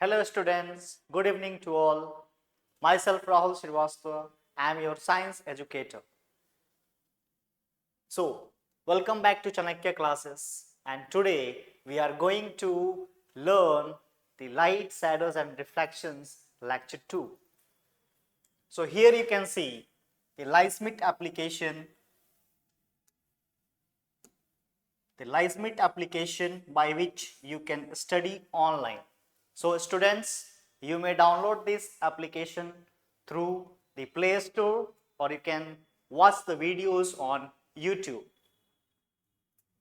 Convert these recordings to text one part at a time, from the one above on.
Hello students, good evening to all. Myself Rahul Srivastava, I am your science educator. So, welcome back to Chanakya classes, and today we are going to learn the light, shadows and reflections lecture 2. So, here you can see the Leibniz application by which you can study online. So students, you may download this application through the Play Store or you can watch the videos on YouTube.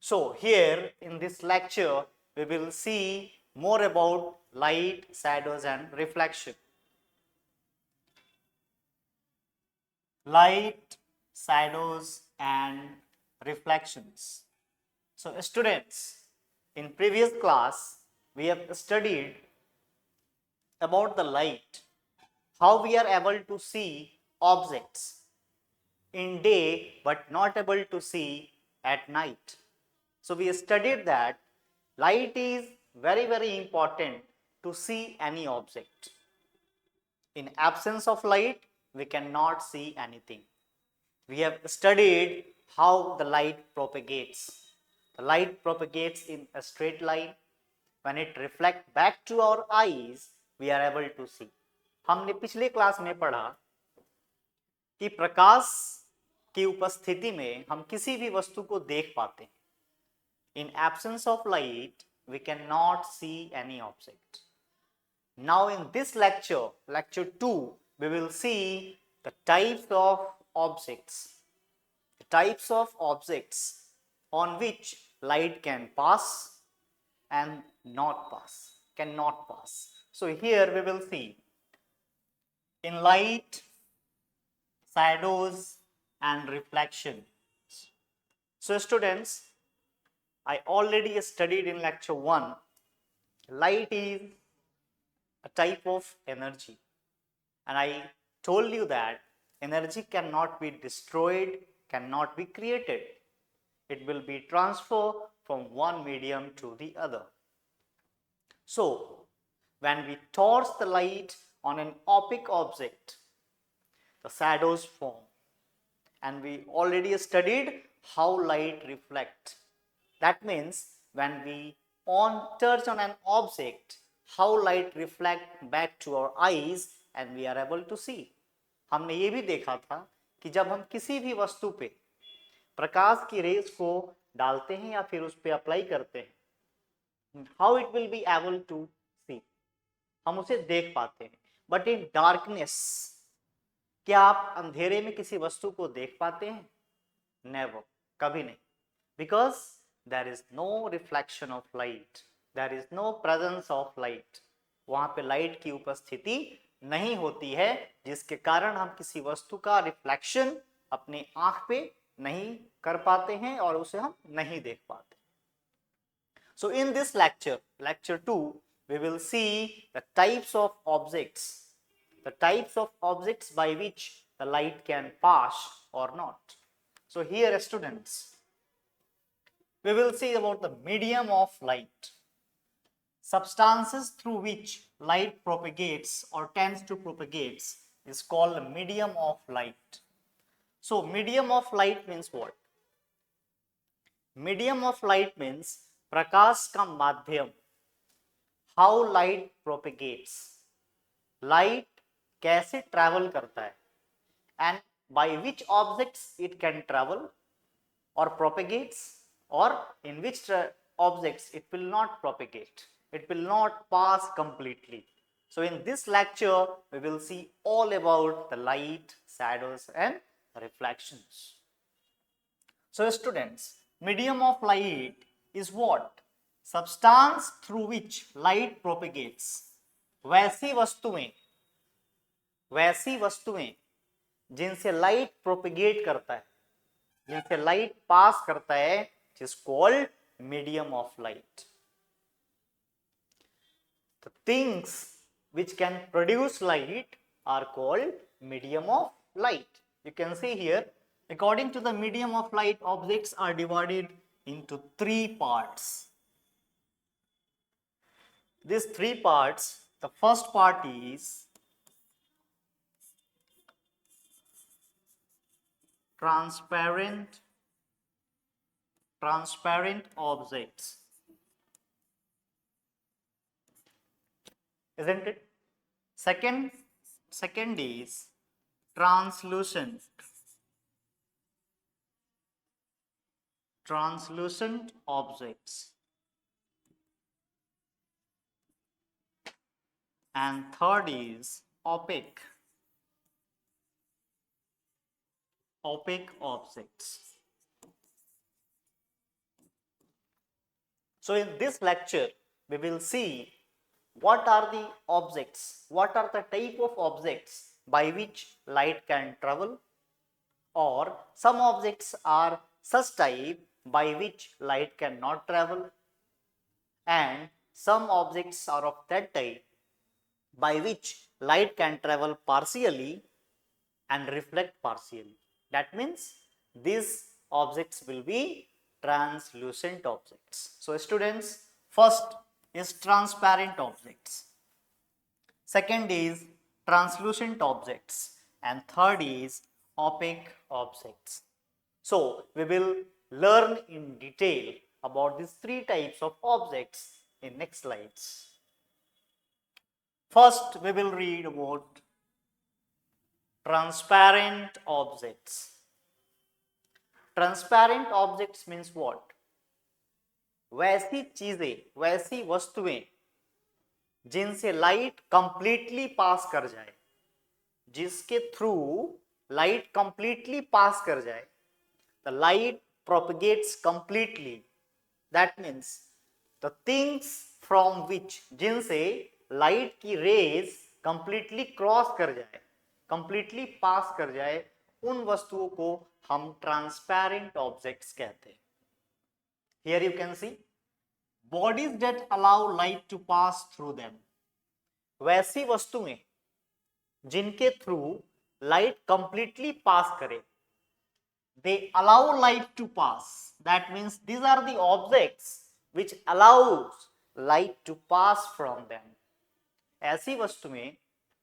So here in this lecture, we will see more about light, shadows and reflection. Light, shadows and reflections. So students, in previous class, we have studied about the light, how we are able to see objects in day but not able to see at night. So we studied that light is very important to see any object. In absence of light, we cannot see anything. We have studied how the light propagates. The light propagates in a straight line. When it reflects back to our eyes, we are able to see. हमने पिछले class में पढ़ा कि प्रकाश की उपस्थिति में हम किसी भी वस्तु को देख पाते हैं. In absence of light, we cannot see any object. Now in this lecture, lecture 2, we will see the types of objects. The types of objects on which light can pass and cannot pass. So here we will see in light, shadows and reflection. So students, I already studied in lecture 1, light is a type of energy, and I told you that energy cannot be destroyed, cannot be created. It will be transferred from one medium to the other. So when we torch the light on an opaque object, the shadows form, and we already studied how light reflects. That means when we touch on an object, how light reflect back to our eyes and we are able to see. हमने ये भी देखा था कि जब हम किसी भी वस्तु पे प्रकाश की रेस को डालते हैं या फिर उस पे अप्लाई करते हैं, how it will be able to see, हम उसे देख पाते हैं. बट इन डार्कनेस, क्या आप अंधेरे में किसी वस्तु को देख पाते हैं? नेवर, कभी नहीं. Because there is no reflection of light, there is no presence of light. वहां पे लाइट की उपस्थिति नहीं होती है, जिसके कारण हम किसी वस्तु का रिफ्लेक्शन अपने आंख पे नहीं कर पाते हैं और उसे हम नहीं देख पाते. So in this lecture, lecture 2, we will see the types of objects by which the light can pass or not. So here students, we will see about the medium of light. Substances through which light propagates or tends to propagate is called the medium of light. So medium of light means what? Medium of light means प्रकाश का माध्यम. How light propagates, light कैसे travel करता है, and by which objects it can travel और propagates, और in which objects it will not propagate, it will not pass completely. So in this lecture we will see all about the light, shadows and reflections. So students, medium of light is what? Substance through which light propagates. वैसी वस्तुएं जिनसे light propagate करता है, जिनसे light pass करता है, which is called medium of light. The things which can produce light are called medium of light. You can see here, according to the medium of light, objects are divided into 3 parts. These 3 parts The first part is transparent objects, isn't it? Second is translucent objects, and third is opaque objects. So in this lecture we will see what are the objects, what are the type of objects by which light can travel, or some objects are such type by which light cannot travel, and some objects are of that type by which light can travel partially and reflect partially. That means these objects will be translucent objects. So students, first is transparent objects, second is translucent objects, and third is opaque objects. So we will learn in detail about these three types of objects in next slides. First we will read about transparent objects. Transparent objects means what? वैसी चीजें, वैसी वस्तुएं जिनसे light completely pass कर जाए, जिसके through light completely pass कर जाए, the light propagates completely. That means the things from which, जिनसे लाइट की रेज कंप्लीटली क्रॉस कर जाए, कंप्लीटली पास कर जाए, उन वस्तुओं को हम ट्रांसपेरेंट ऑब्जेक्ट्स कहते हैं. Here you can see bodies that allow light to pass through them. वैसी वस्तुएं जिनके थ्रू लाइट कंप्लीटली पास करे, they allow light to pass. That means these are the objects which allows light to pass from them. ऐसी वस्तुएं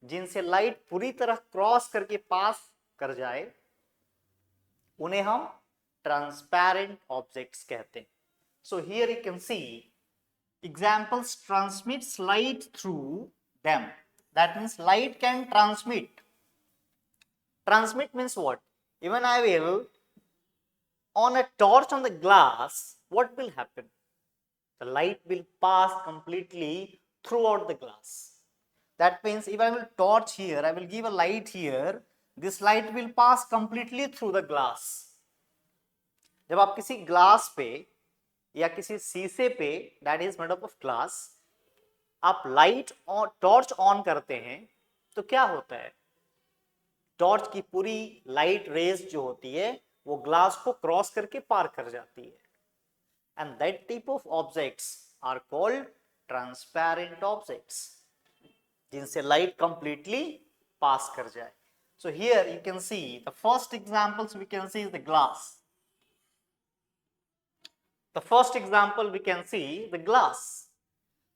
जिनसे light पूरी तरह cross करके पास कर जाए, उन्हें हम ट्रांसपेरेंट ऑब्जेक्ट्स कहते हैं. So here you can see examples: transmits light through them. That means light can transmit. Transmit means what? Even I will on a torch on the glass, what will happen? The light will pass completely throughout the glass. That means if I will torch here, I will give a light here, this light will pass completely through the glass. जब आप किसी glass पे या किसी शीशे पे, that is made up of glass, आप light और टॉर्च ऑन करते हैं तो क्या होता है? टॉर्च की पूरी लाइट रेज जो होती है वो ग्लास को क्रॉस करके पार कर जाती है. And that type of objects are called transparent objects, जिनसे लाइट कंप्लीटली पास कर जाए. So here you can see the first examples we can see is the glass. The first example we can see the glass.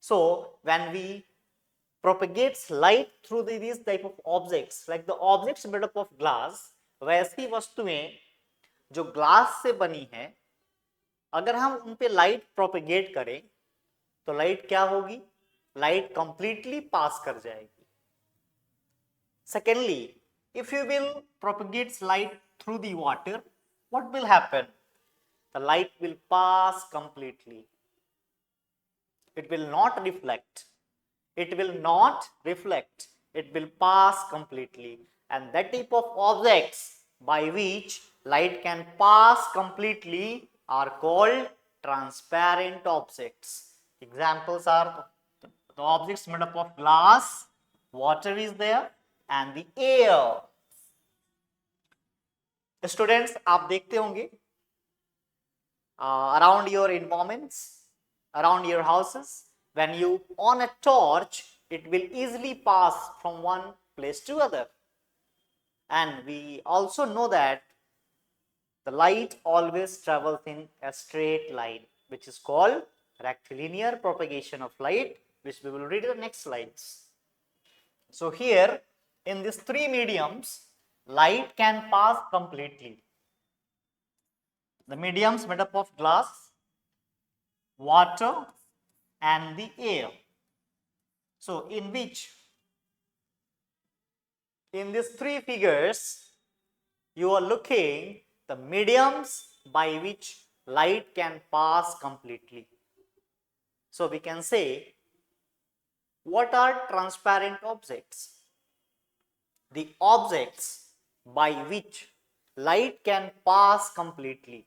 So when we propagates light through these type of objects, like the objects made up of glass, वैसी वस्तुएं जो glass से बनी है, अगर हम उन पे लाइट प्रोपेगेट करें तो लाइट क्या होगी? लाइट कंप्लीटली पास कर जाएगी. Secondly, if you will propagate light through the water, what will happen? The light will pass completely. It will not reflect. It will not reflect. It will pass completely. And that type of objects by which light can pass completely are called transparent objects. Examples are the objects made up of glass, water is there, and the air. Students, आप देखते होंगे around your environments, around your houses, when you on a torch, it will easily pass from one place to other. And we also know that the light always travels in a straight line, which is called rectilinear propagation of light, which we will read in the next slides. So here in these three mediums, light can pass completely. The mediums made up of glass, water and the air. So in these three figures, you are looking the mediums by which light can pass completely. So we can say, what are transparent objects? The objects by which light can pass completely,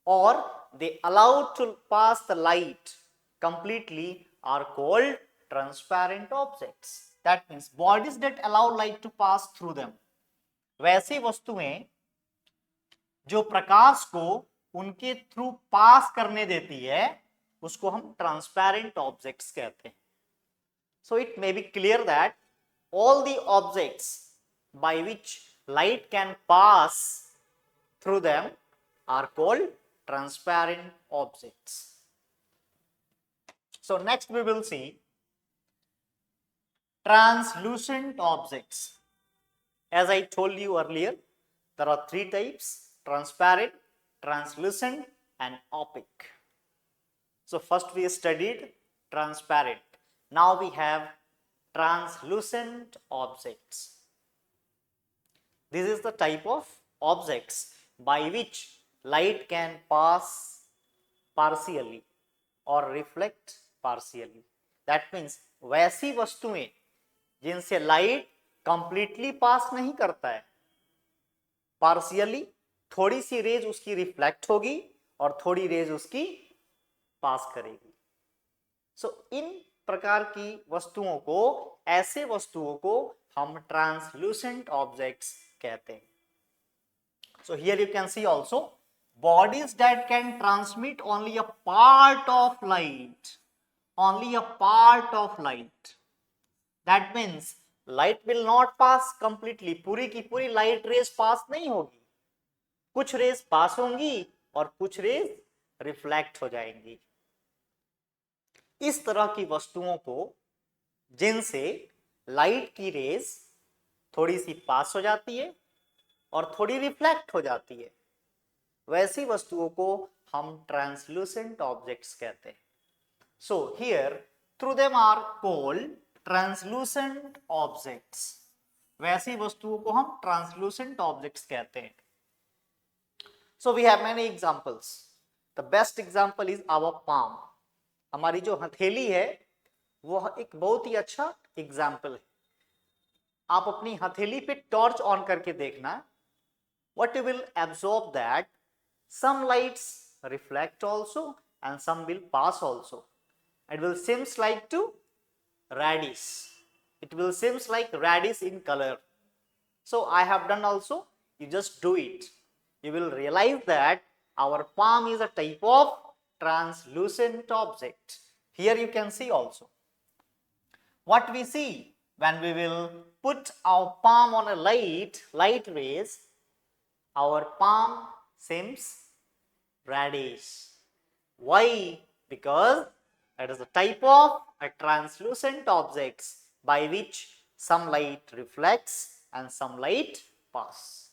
or they allow to pass the light completely, are called transparent objects. That means bodies that allow light to pass through them. वैसी वस्तुएं जो प्रकाश को उनके through pass करने देती है, उसको हम ट्रांसपेरेंट ऑब्जेक्ट्स कहते हैं. So it may be clear that all the objects by which light can pass through them are called transparent objects. So next we will see translucent objects. As I told you earlier, there are three types: transparent, translucent and opaque. So first we studied transparent. Now we have translucent objects. This is the type of objects by which light can pass partially or reflect partially. That means वैसी वस्तुएं जिनसे light completely पास नहीं करता है, partially थोड़ी सी raise उसकी reflect होगी और थोड़ी रेज उसकी पास करेगी. सो इन प्रकार की वस्तुओं को, ऐसे वस्तुओं को हम ट्रांसलूसेंट ऑब्जेक्ट्स कहते हैं. So here you can see also bodies that can transmit only a part of light, only a part of light. That means light will not pass completely. पूरी की पूरी लाइट रेज पास नहीं होगी, कुछ raise पास होंगी और कुछ रेज रिफ्लेक्ट हो जाएंगी. इस तरह की वस्तुओं को जिनसे लाइट की रेज थोड़ी सी पास हो जाती है और थोड़ी रिफ्लेक्ट हो जाती है, वैसी वस्तुओं को हम ट्रांसलूसेंट ऑब्जेक्ट्स कहते हैं. So here through them are called translucent objects. वैसी वस्तुओं को हम ट्रांसलूसेंट ऑब्जेक्ट्स कहते हैं. So we have many examples. The best example is our palm. हमारी जो हथेली है वो एक बहुत ही अच्छा एग्जाम्पल है. आप अपनी हथेली पे टॉर्च ऑन करके देखना, what you will absorb that some lights reflect also and some will pass also. It will seems like to radish. It will seems like radish in color. So I have done also. You just do it. You will realize that our palm is a type of translucent object. Here you can see also. What we see when we will put our palm on a light rays, our palm seems reddish. Why? Because it is a type of a translucent objects by which some light reflects and some light pass.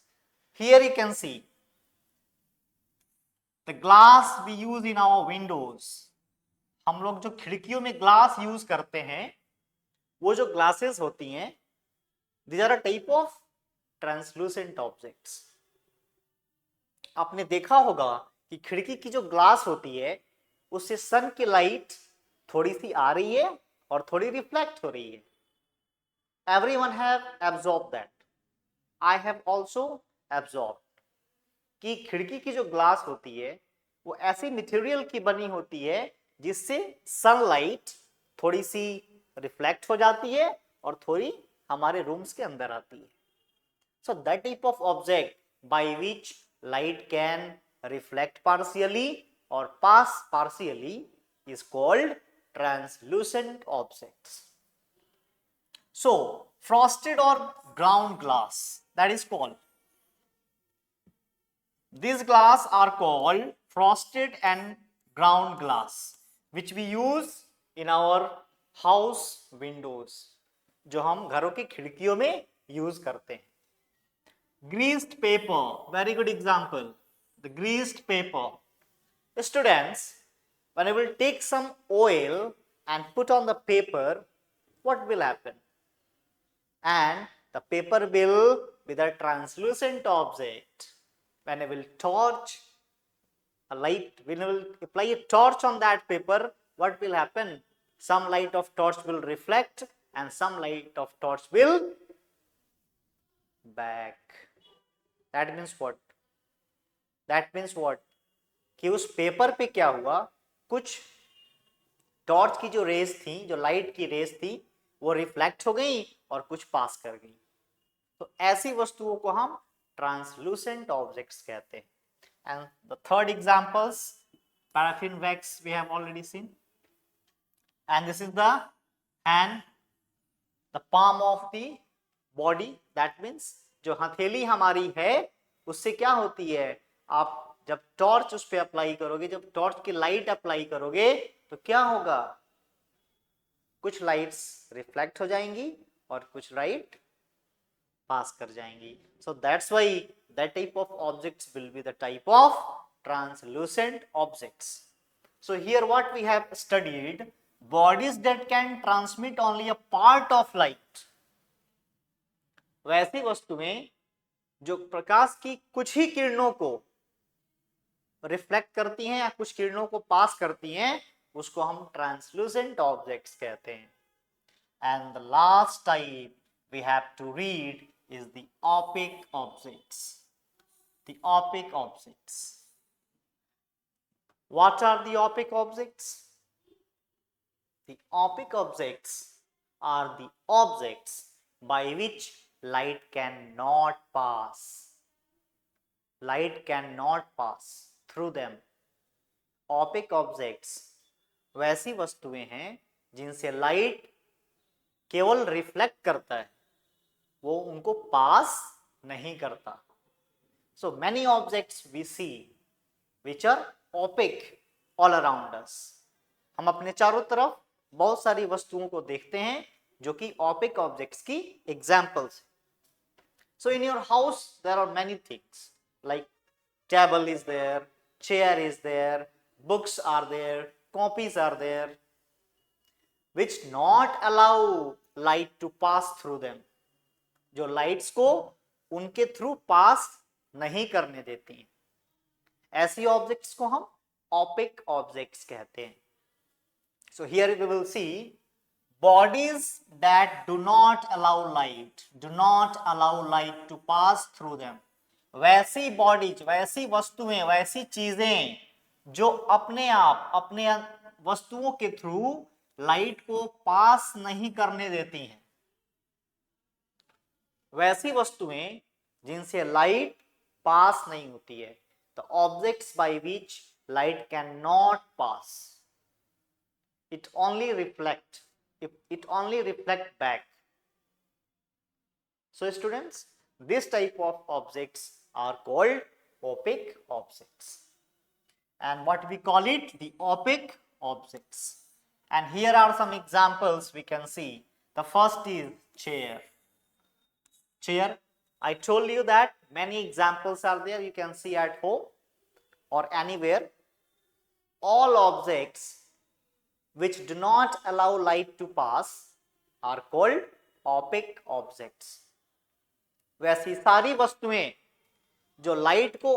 Here you can see the glass we use in our windows. हम लोग जो खिड़कियों में glass use करते हैं, वो जो glasses होती हैं, these are a type of translucent objects. आपने देखा होगा कि खिड़की की जो ग्लास होती है उससे सन की लाइट थोड़ी सी आ रही है और थोड़ी रिफ्लेक्ट हो रही है. Everyone have absorb that. I have also absorb कि खिड़की की जो ग्लास होती है वो ऐसी मटेरियल की बनी होती है जिससे सनलाइट थोड़ी सी रिफ्लेक्ट हो जाती है और थोड़ी हमारे रूम्स के अंदर आती है. So that type of object by which light can reflect partially or pass partially is called translucent objects. So frosted or ground glass, that is called, these glass are called frosted and ground glass, which we use in our house windows. जो हम घरों की खिड़कियों में use करते हैं. Greased paper, very good example. The greased paper. Students, when I will take some oil and put on the paper, what will happen? And the paper will be the translucent object. When I will torch a light, when I will apply a torch on that paper, what will happen? Some light of torch will reflect and some light of torch will back. That means what? That means what? कि उस paper पे क्या हुआ, कुछ torch की जो race थी, जो लाइट की रेस थी, वो रिफ्लेक्ट हो गई और कुछ पास कर गई. तो ऐसी वस्तुओं को हम ट्रांसलूसेंट ऑब्जेक्ट्स कहते हैं. And the third examples, paraffin wax we have already seen, and this is the hand, the palm of the body. That means जो हथेली हमारी है उससे क्या होती है, आप जब टॉर्च उस पर अप्लाई करोगे, जब टॉर्च की लाइट अप्लाई करोगे तो क्या होगा, कुछ लाइट्स रिफ्लेक्ट हो जाएंगी और कुछ लाइट पास कर जाएंगी. So that's why that type of objects will be the type of translucent objects. So here what we have studied, bodies that can transmit only a part of light. वैसी वस्तुएं जो प्रकाश की कुछ ही किरणों को reflect करती हैं या कुछ किरणों को पास करती हैं, उसको हम ट्रांसलूसेंट ऑब्जेक्ट्स कहते हैं. And the last type we have to read is the opaque objects. The opaque objects. What are the opaque objects? The opaque objects are the objects by which light cannot pass. Light cannot pass through them. Opaque objects वैसी वस्तुएं हैं जिनसे light केवल reflect करता है, वो उनको पास नहीं करता. So many objects we see which are opaque all around us. हम अपने चारों तरफ बहुत सारी वस्तुओं को देखते हैं जो कि opaque objects की examples. So in your house there are many things like table is there, chair is there, books are there, copies are there, which not allow light to pass through them. जो lights को उनके through pass नहीं करने देती हैं, ऐसी objects को हम ऑपिक ऑब्जेक्ट्स कहते हैं. So here we will see bodies that do not allow light to pass through them. वैसी बॉडीज, वैसी वस्तुएं, वैसी चीजें जो अपने आप अपने वस्तुओं के थ्रू लाइट को पास नहीं करने देती हैं, वैसी वस्तुएं जिनसे लाइट पास नहीं होती है. The objects by which light can not pass, it only reflect back. So students, this type of objects are called opaque objects. And what we call it, the opaque objects. And here are some examples we can see. The first is chair. Chair, I told you that many examples are there, you can see at home or anywhere. All objects which do not allow light to pass are called opaque objects. वैसी सारी वस्तुएं जो light को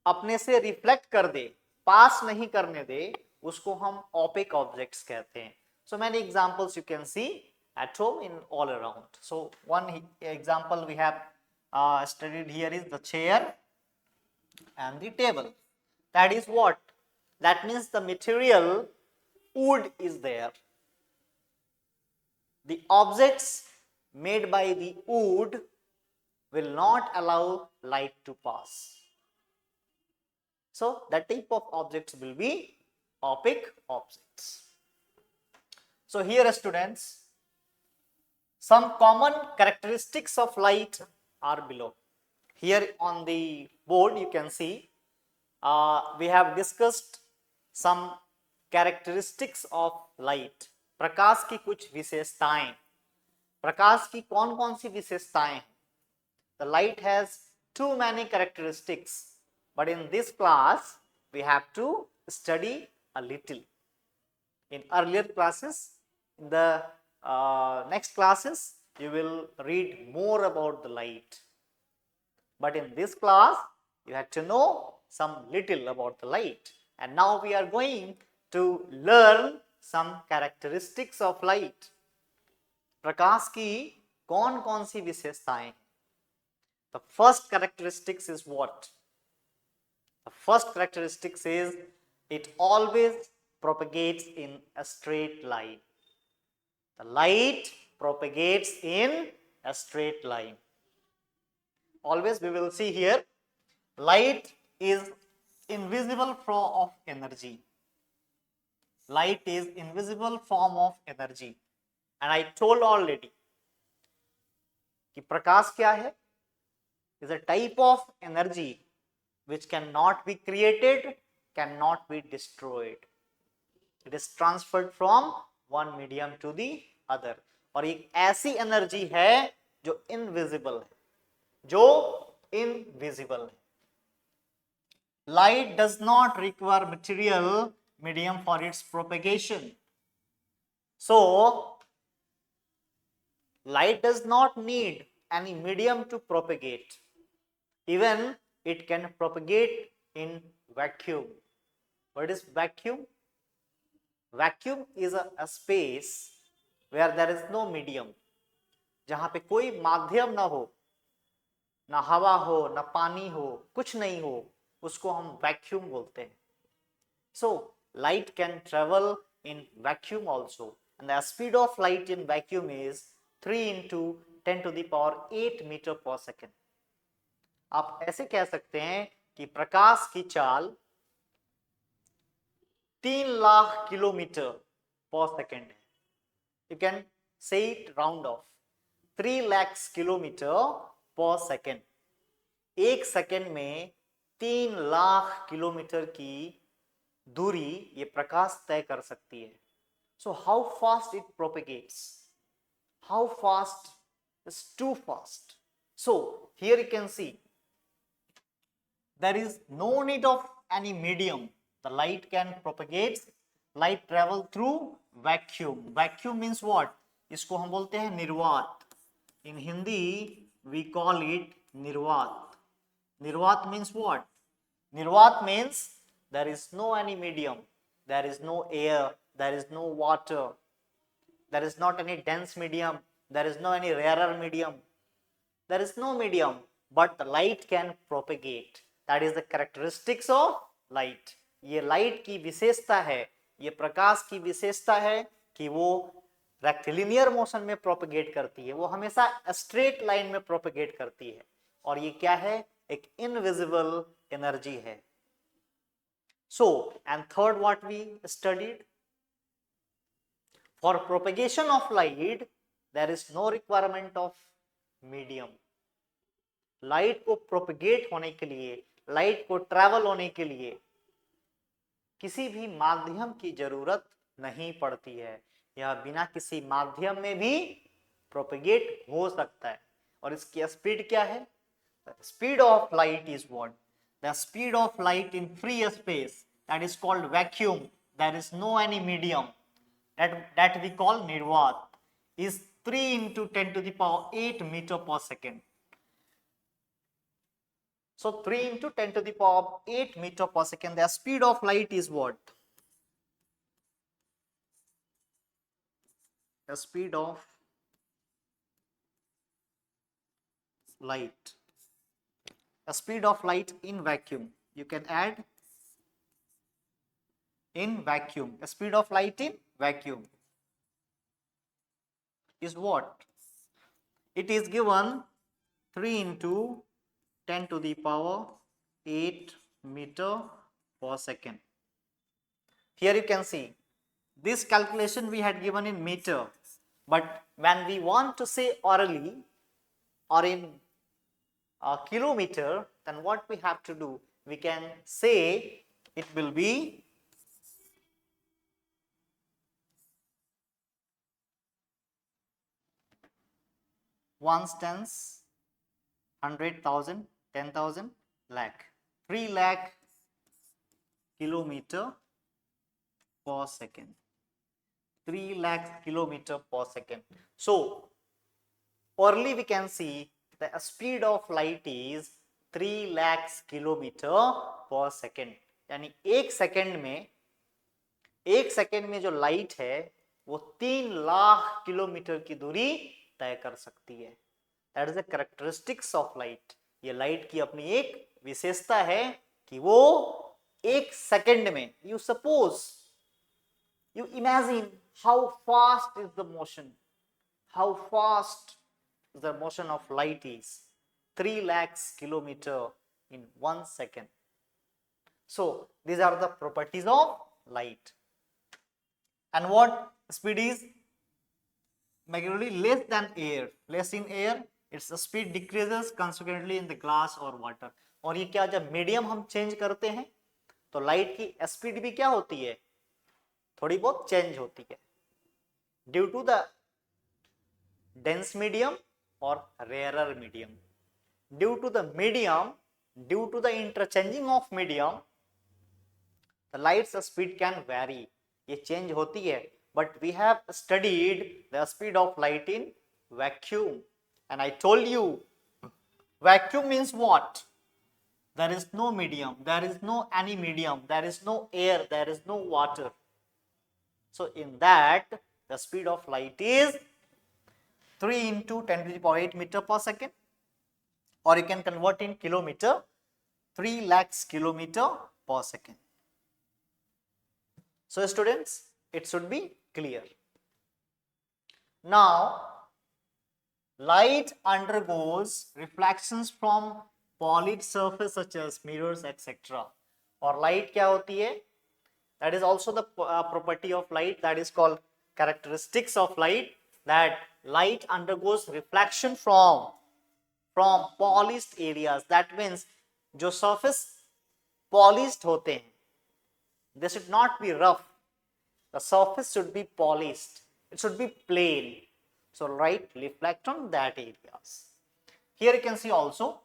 अपने से reflect कर दे, पास नहीं करने दे, उसको हम opaque objects कहते हैं. So many examples you can see at home in all around. So one example we have studied here is the chair and the table. That is what? That means the material wood is there. The objects made by the wood will not allow light to pass. So that type of objects will be opaque objects. So here students, some common characteristics of light are below. Here on the board you can see we have discussed some characteristics of light. प्रकाश की कुछ विशेषताएं। प्रकाश की कौन कौन सी विशेषताएं हैं? The light has too many characteristics, but in this class we have to study a little. In earlier classes, in the next classes, you will read more about the light. But in this class, you have to know some little about the light. And now we are going to learn some characteristics of light. प्रकाश की कौन कौन सी विशेषताएं? The first characteristics is what? The first characteristics is it always propagates in a straight line. The light propagates in a straight line. Always we will see here, light is invisible form of energy. Light is invisible form of energy. And I told already कि प्रकाश क्या है? Is a type of energy which cannot be created, cannot be destroyed. It is transferred from one medium to the other. और एक ऐसी energy है जो invisible है, जो इनविजिबल है. Light does not require material medium for its propagation. So, light does not need any medium to propagate. Even it can propagate in vacuum. What is vacuum? Vacuum is a space where there is no medium. जहां पे कोई माध्यम ना हो, ना हवा हो, ना पानी हो, कुछ नहीं हो, उसको हम वैक्यूम बोलते हैं. So light can travel in vacuum also, and the speed of light in vacuum is 3 into 10 to the power 8 meter per second. आप ऐसे कह सकते हैं कि प्रकाश की चाल 3 लाख किलोमीटर पर सेकेंड है. You can say it round off, 3 lakhs kilometre पर सेकेंड. एक सेकेंड में 3 लाख किलोमीटर की दूरी ये प्रकाश तय कर सकती है. So how fast it propagates? How fast? Is too fast. So here you can see there is no need of any medium. The light can propagate. Light travel through vacuum. Vacuum means what? इसको हम बोलते हैं निर्वात. In Hindi we call it निर्वात. Nirvat means what? Nirvat means there is no any medium, there is no air, there is no water, there is not any dense medium, there is no any rarer medium, there is no medium, but the light can propagate. That is the characteristics of light. ये light की विशेषता है, ये प्रकाश की विशेषता है कि वो रेक्टिलिनियर मोशन में प्रोपेगेट करती है, वो हमेशा स्ट्रेट लाइन में प्रोपेगेट करती है. और ये क्या है? एक इनविजिबल एनर्जी है. So, and third what we studied, for propagation of light there is no requirement of medium. Light को प्रोपेगेट होने के लिए, लाइट को ट्रैवल होने के लिए किसी भी माध्यम की जरूरत नहीं पड़ती है. यह बिना किसी माध्यम में भी प्रोपेगेट हो सकता है. और इसकी स्पीड क्या है? The speed of light is what? The speed of light in free space, that is called vacuum. There is no any medium. That we call nirvat, is 3 into 10 to the power 8 meter per second. So 3 into 10 to the power 8 meter per second. The speed of light is what? The speed of light. The speed of light in vacuum. You can add in vacuum. The speed of light in vacuum is what? It is given 3 into 10 to the power 8 meter per second. Here you can see this calculation we had given in meter, but when we want to say orally or in a kilometer, then what we have to do? We can say it will be ones, tens, 100,000, 10,000, lakh. 3 lakh kilometer per second. 3 lakh kilometer per second. So early we can see the speed of light is 3 lakhs kilometer per second. यानी एक second में जो light है वो 3 lakh kilometre की दूरी तय कर सकती है. That is the characteristics of light. ये लाइट की अपनी एक विशेषता है कि वो एक सेकंड में, you suppose, you imagine how fast is the motion, how fast the motion of light is, 3 lakhs kilometer in 1 second. So these are the properties of light. And what speed is? Materially less than air. Less in air, its speed decreases consequently in the glass or water. और ये क्या, जब medium हम change करते हैं तो light की speed भी क्या होती है, थोड़ी बहुत चेंज होती है, due to the dense medium or rarer medium. Due to the medium, due to the interchanging of medium, the light's speed can vary. ये change होती है, but we have studied the speed of light in vacuum, and I told you vacuum means what? There is no medium, there is no any medium, there is no air, there is no water. So in that the speed of light is 3 into 10 to the power 8 meter per second, or you can convert in kilometer, 3 lakhs kilometer per second. So students, it should be clear. Now light undergoes reflections from polished surface such as mirrors etc. और light क्या होती है? That is also the property of light, that is called characteristics of light, that light undergoes reflection from polished areas. That means जो surface polished होते हैं, they should not be rough, the surface should be polished, it should be plain. So light reflect on that areas. Here you can see also,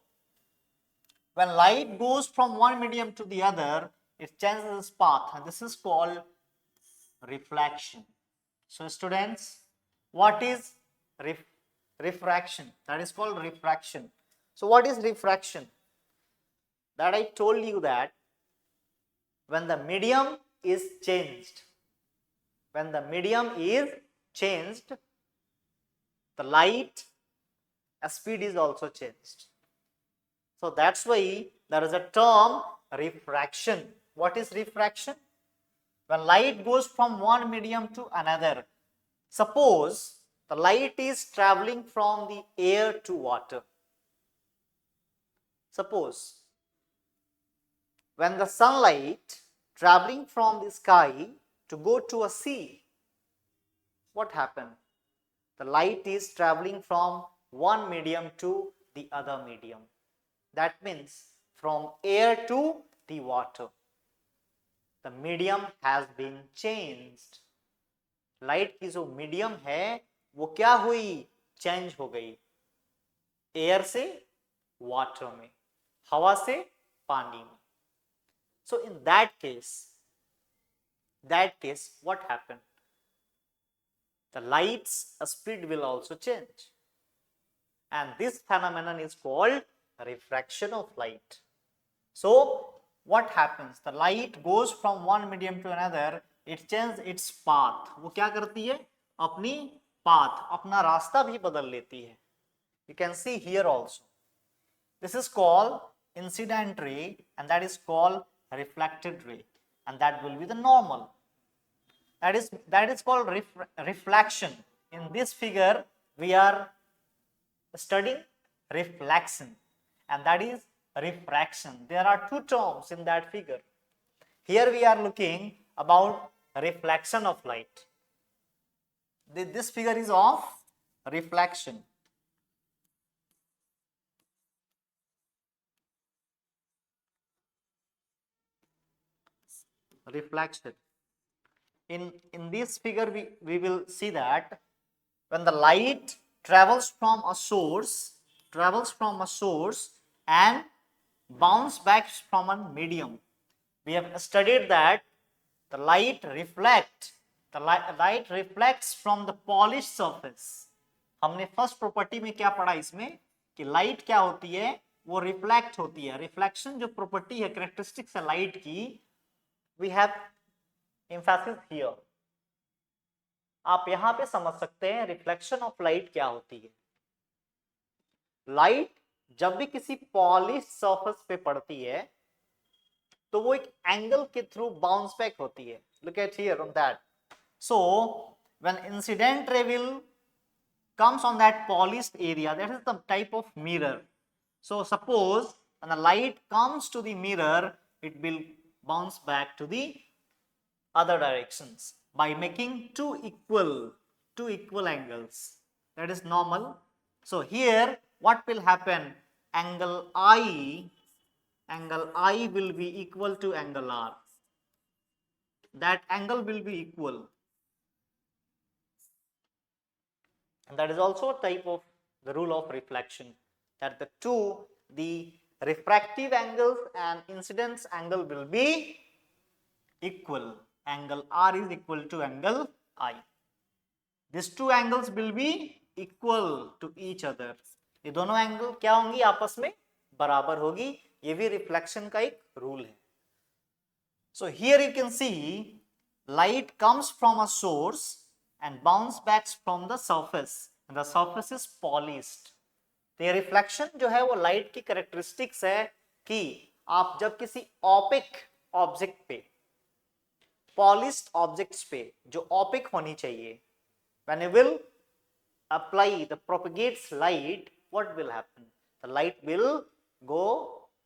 when light goes from one medium to the other, it changes its path, and this is called reflection. So students, what is refraction? That is called refraction. So what is refraction? That I told you that when the medium is changed, the light speed is also changed. So that's why there is a term refraction. What is refraction? When light goes from one medium to another, suppose the light is traveling from the air to water. Suppose when the sunlight traveling from the sky to go to a sea, what happened? The light is traveling from one medium to the other medium. That means from air to the water. The medium has been changed. Light की जो medium है वो क्या हुई, change हो गई, air से water में, हवा से पानी में. So in that case what happened? The light's speed will also change, and this phenomenon is called refraction of light. So what happens? The light goes from one medium to another, it changes its path. वो क्या करती है, अपनी path, अपना रास्ता भी बदल लेती है. You can see here also, this is called incident ray and that is called reflected ray, and that will be the normal. That is called reflection. In this figure we are studying reflection, and that is refraction. There are two terms in that figure. Here we are looking about reflection of light. This figure is of reflection. Reflection. In this figure we will see that when the light travels from a source and bounce back from a medium. We have studied that the light reflects from the polished surface. हमने first property में क्या पढ़ा इसमें कि light क्या होती है, वो रिफ्लेक्ट होती है. रिफ्लेक्शन जो प्रॉपर्टी है, कैरेक्टरिस्टिक्स है लाइट की, वी हैव एम्फेसिस हियर. आप यहां पे समझ सकते हैं रिफ्लेक्शन ऑफ लाइट क्या होती है. लाइट जब भी किसी पॉलिश सरफेस पे पड़ती है तो वो एक एंगल के थ्रू बाउंस बैक होती है. Look at here on that. So when incident ray will comes on that polished area, that is the type of mirror. So suppose when the light comes to the mirror, it will bounce back to the other directions by making two equal angles. That is normal. So here what will happen? Angle I will be equal to angle R. That angle will be equal. And that is also a type of the rule of reflection, that the refractive angles and incidence angle will be equal. Angle R is equal to angle I. These two angles will be equal to each other. ये दोनों angle क्या होंगी? आपस में बराबर होगी. ये भी रिफ्लेक्शन का एक रूल है. So here you can see light comes from a source and bounce back from the surface, and the surface is polished. तो ये रिफ्लेक्शन जो है वो लाइट की कैरेक्टरिस्टिक्स है कि आप जब किसी ऑपिक ऑब्जेक्ट पे, पॉलिश्ड ऑब्जेक्ट्स पे जो ऑपिक होनी चाहिए, when you will apply the propagates light, what will happen? The light will go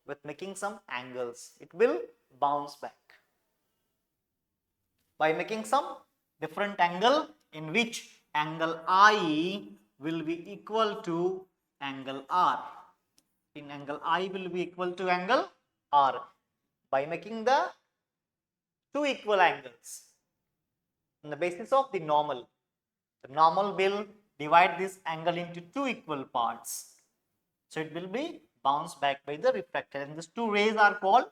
with making some angles. It will bounce back by making some different angle, in which angle I will be equal to angle R. In angle I will be equal to angle R by making the two equal angles on the basis of the normal. The normal will divide this angle into two equal parts. So it will be bounced back by the reflector, and these two rays are called,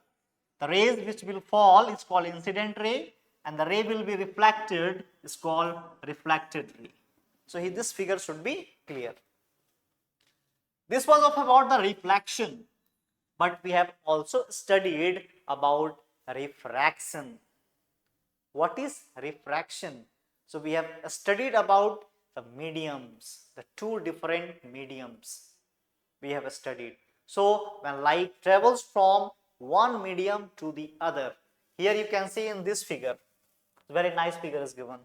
the rays which will fall is called incident ray, and the ray will be reflected is called reflected ray. So here this figure should be clear. This was about the reflection, but we have also studied about refraction. What is refraction? So we have studied about the mediums, the two different mediums we have studied. So when light travels from one medium to the other, here you can see in this figure, very nice figure is given.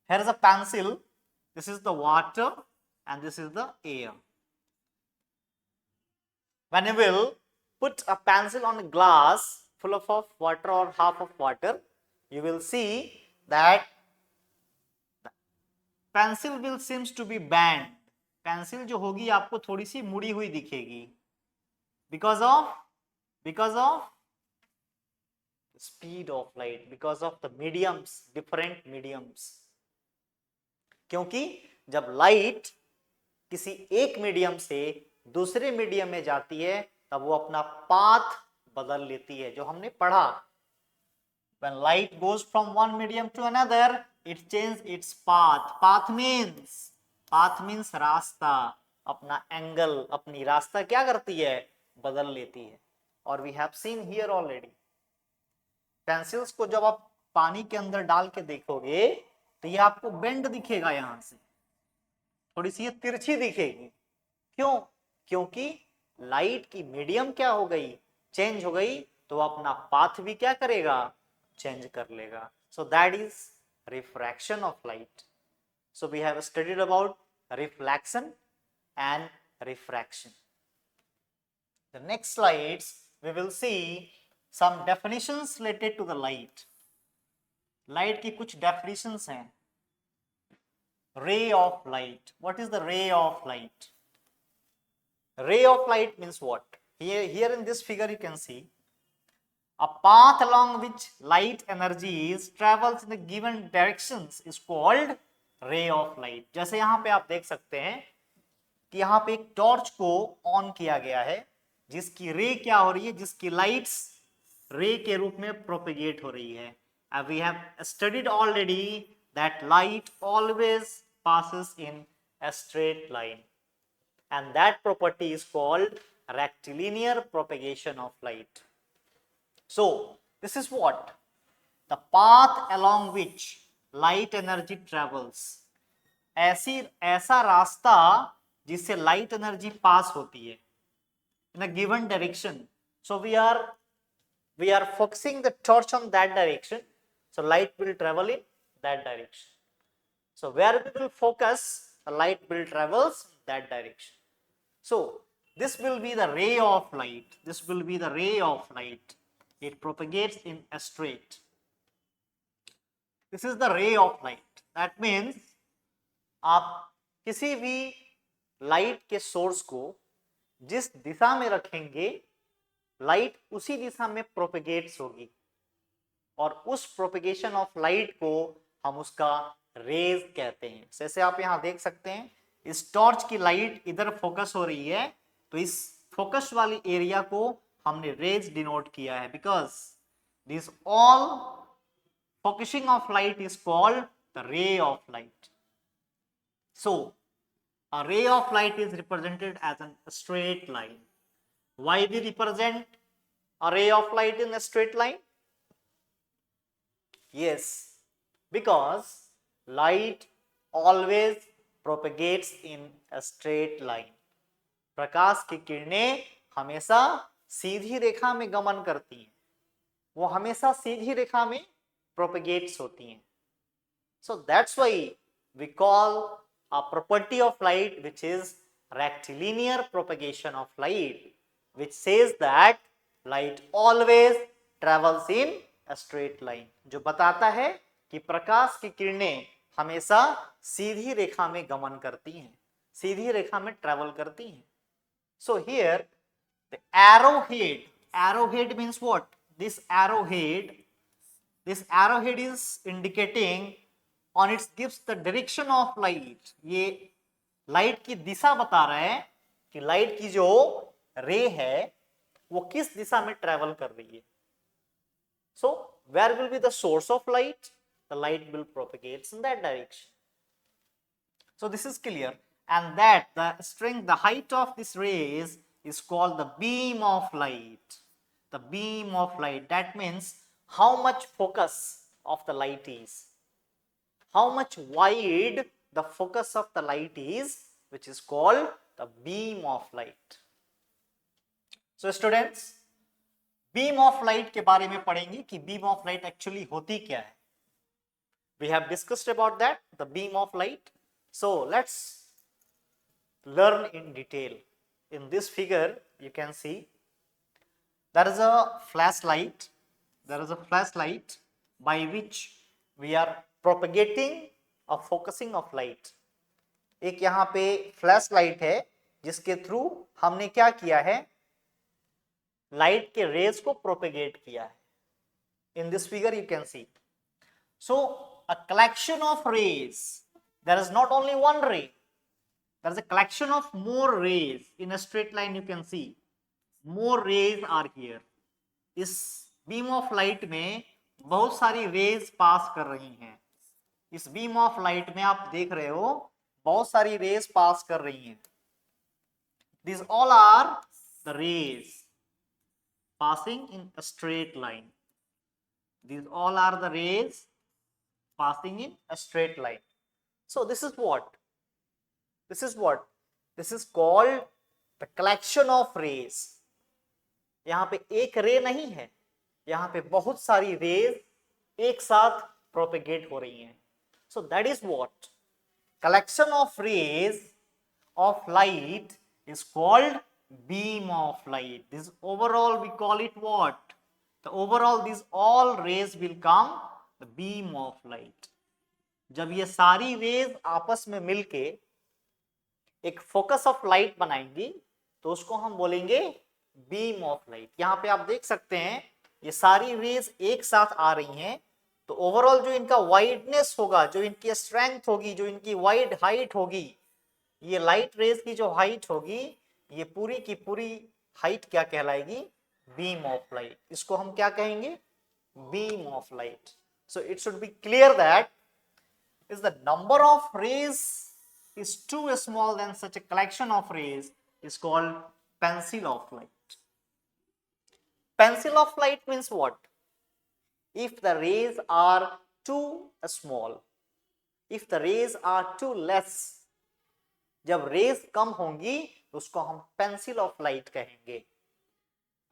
Here is a pencil, this is the water, and this is the air. When you will put a pencil on a glass full of water or half of water, you will see that the pencil will seems to be bent. Pencil जो होगी आपको थोड़ी सी मुड़ी हुई दिखेगी, because of speed of light, because of the mediums, different mediums. क्योंकि जब light किसी एक मीडियम से दूसरे मीडियम में जाती है तब वो अपना पाथ बदल लेती है, जो हमने पढ़ा. When light goes from one medium to another, it changes its path. Path means रास्ता. अपना एंगल, अपनी रास्ता क्या करती है? बदल लेती है. और we have seen here already. Pencils को जब आप पानी के अंदर डाल के देखोगे तो ये आपको बेंड दिखेगा, यहां से थोड़ी सी ये तिरछी दिखेगी. क्यों? क्योंकि लाइट की मीडियम क्या हो गई? चेंज हो गई, तो अपना पाथ भी क्या करेगा? चेंज कर लेगा. So that is refraction of light. So we have studied about reflection and refraction. The next slides we will see some definitions related to the light. Light की कुछ definitions हैं. Ray of light. What is the ray of light? Ray of light means what? Here in this figure you can see a path along which light energy travels in the given directions is called ray of light. जैसे यहाँ पे आप देख सकते हैं कि यहाँ पे एक टॉर्च को ऑन किया गया है, जिसकी रे क्या हो रही है, जिसकी लाइट्स रे के रूप में प्रोपेगेट हो रही है। We have studied already that light always passes in a straight line, and that property is called rectilinear propagation of light. So this is what the path along which light energy travels, ऐसा रास्ता जिससे light energy पास होती है in a given direction. So we are focusing the torch on that direction, so light will travel in that direction. So where we will focus, the light will travels that direction. So this will be the ray of light. This will be the ray of light. It propagates in a straight. This is the ray of light. That means आप किसी भी light के source को जिस दिशा में रखेंगे, light उसी दिशा में प्रोपेगेट्स होगी, और उस प्रोपेगेशन ऑफ लाइट को हम उसका रेज कहते हैं। जैसे आप यहां देख सकते हैं, इस टॉर्च की लाइट इधर फोकस हो रही है, तो इस फोकस वाली एरिया को हमने रेज डिनोट किया है, because this all focusing of light is called the ray of light. So a ray of light is represented as a straight line. Why we represent a ray of light in a straight line? Yes, because light always propagates in a straight line. प्रकाश की किरणें हमेशा सीधी रेखा में गमन करती हैं, वो हमेशा सीधी रेखा में प्रोपेगेट्स होती हैं. So that's why we call a property of light which is rectilinear propagation of light, which says that light always travels in a straight line, जो बताता है कि प्रकाश की किरणें हमेशा सीधी रेखा में गमन करती हैं, सीधी रेखा में ट्रेवल करती हैं. So here the arrowhead means what? This arrowhead is indicating on its gives the direction of light. ये लाइट की दिशा बता रहा है कि लाइट की जो रे है वो किस दिशा में ट्रेवल कर रही है. So where will be the source of light? The light will propagate in that direction. So this is clear, and that the strength, the height of this rays is called the beam of light. The beam of light, that means how much focus of the light is, how much wide the focus of the light is, which is called the beam of light. So students, beam of light के बारे में पढ़ेंगे कि beam of light actually होती क्या है. We have discussed about that, the beam of light. So let's learn in detail. In this figure you can see there is a flashlight. There is a flashlight by which we are propagating or focusing of light. एक यहाँ पे flash light है जिसके through हमने क्या किया है, light के रेज को प्रोपेगेट किया है. In this figure you can see. So a collection of rays. There is not only one ray. There is a collection of more rays in a straight line. You can see more rays are here. इस beam of light में बहुत सारी rays पास कर रही हैं. इस beam of light में आप देख रहे हो बहुत सारी rays पास कर रही हैं. These all are the rays passing in a straight line. These all are the rays passing in a straight line. So this is what? This is what? This is called the collection of rays. यहाँ पे एक रे नहीं है, यहाँ पे बहुत सारी रेज एक साथ प्रोपेगेट हो रही हैं. So that is what? Collection of rays of light is called beam of light. This overall we call it what? The overall these all rays will come the beam of light. जब ये सारी raise आपस में मिलके एक focus of light बनाएंगी तो उसको हम बोलेंगे बीम ऑफ लाइट. यहाँ पे आप देख सकते हैं ये सारी रेज एक साथ आ रही हैं तो ओवरऑल जो इनका वाइडनेस होगा, जो इनकी स्ट्रेंथ होगी, जो इनकी वाइड हाइट होगी, ये लाइट रेज की जो हाइट होगी, ये पूरी की पूरी हाइट क्या कहलाएगी? Beam of light. इसको हम क्या कहेंगे? Beam of light. So it should be clear that is the number of rays is too small, then such a collection of rays is called pencil of light. Pencil of light means what? If the rays are too small, if the rays are too less, जब raise कम होंगी तो उसको हम pencil of light कहेंगे,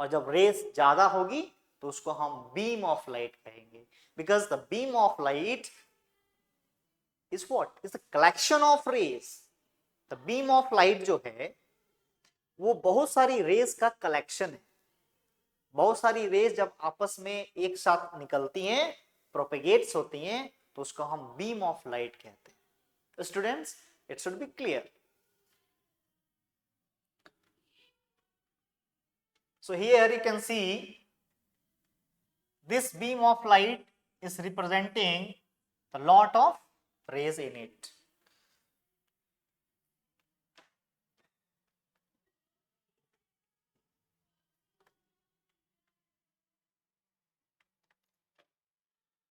और जब raise ज्यादा होगी तो उसको हम बीम ऑफ लाइट कहेंगे। Because the beam of light is what? Is a collection of rays. The beam of light जो है वो बहुत सारी रेज का कलेक्शन है। बहुत सारी रेज जब आपस में एक साथ निकलती हैं, प्रोपेगेट्स होती हैं, तो उसको हम बीम ऑफ लाइट कहते हैं। Students, it should be clear. So here you can see this beam of light is representing a lot of rays in it.